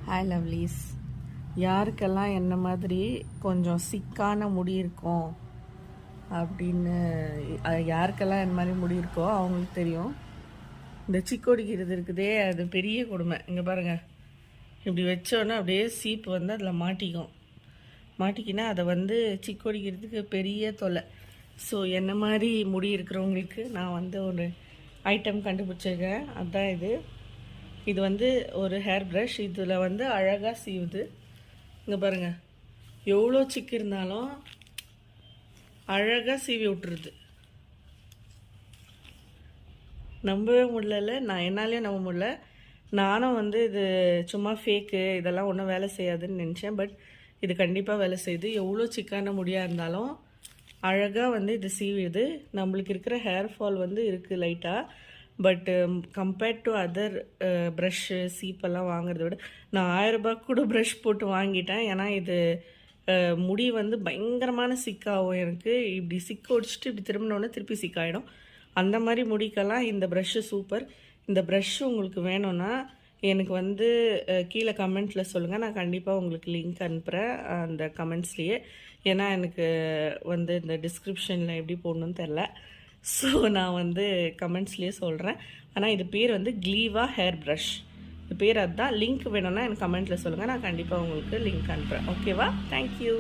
Hi lovelies. யாருக்கெல்லாம் என்ன மாதிரி கொஞ்சம் சிக்கான முடி இருக்கும் அப்படின்னு யாருக்கெல்லாம் என்ன மாதிரி முடி இருக்கோ அவங்களுக்கு தெரியும். இந்த சிக்கோடிக்கிறது இருக்குதே, அது பெரிய கொடுமை. இங்கே பாருங்கள், இப்படி வச்சோன்னே அப்படியே சீப்பு வந்து அதில் மாட்டிக்கினா அதை வந்து சிக்கோடிக்கிறதுக்கு பெரிய தொல்லை. ஸோ என்ன மாதிரி முடி இருக்கிறவங்களுக்கு நான் வந்து ஒரு ஐட்டம் கண்டுபிடிச்சிருக்கேன். அதுதான் இது வந்து ஒரு ஹேர் ப்ரஷ். இதில் வந்து அழகாக சீவுது. இங்கே பாருங்கள், எவ்வளோ சிக்கு இருந்தாலும் அழகாக சீவி விட்டுருது. நம்பவே முடியல, என்னாலையும் நம்ப முடியல. நானும் வந்து இது சும்மா ஃபேக்கு, இதெல்லாம் ஒன்றும் வேலை செய்யாதுன்னு நினச்சேன். பட் இது கண்டிப்பாக வேலை செய்யுது. எவ்வளோ சிக்கான முடியாக இருந்தாலும் அழகாக வந்து இது சீவிடுது. நம்மளுக்கு இருக்கிற ஹேர் ஃபால் வந்து இருக்குது லைட்டாக. But compared to other brush சீப்பெல்லாம் வாங்குறத விட நான் 1000 ரூபாய்க்கு கூட ப்ரஷ் போட்டு வாங்கிட்டேன். ஏன்னா இது முடி வந்து பயங்கரமான சிக்காகும். எனக்கு இப்படி சிக்க ஒடிச்சிட்டு இப்படி திரும்பினோடனே திருப்பி சிக்காயிடும். அந்த மாதிரி முடிக்கெல்லாம் இந்த ப்ரஷ்ஷு சூப்பர். இந்த ப்ரஷ்ஷு உங்களுக்கு வேணும்னா எனக்கு வந்து கீழே கமெண்ட்டில் சொல்லுங்கள். நான் கண்டிப்பாக உங்களுக்கு லிங்க் அனுப்புகிறேன் அந்த கமெண்ட்ஸ்லேயே. ஏன்னா எனக்கு வந்து இந்த டிஸ்கிரிப்ஷனில் எப்படி போடணுன்னு தெரில. ஸோ நான் வந்து கமெண்ட்ஸ்லேயே சொல்கிறேன். ஆனால் இது பேர் வந்து க்ளீவா ஹேர் ப்ரஷ். இது பேர் அதுதான். லிங்க் வேணும்னா எனக்கு கமெண்ட்டில் சொல்லுங்கள். நான் கண்டிப்பாக உங்களுக்கு லிங்க் அனுப்புகிறேன். ஓகேவா? தேங்க்யூ.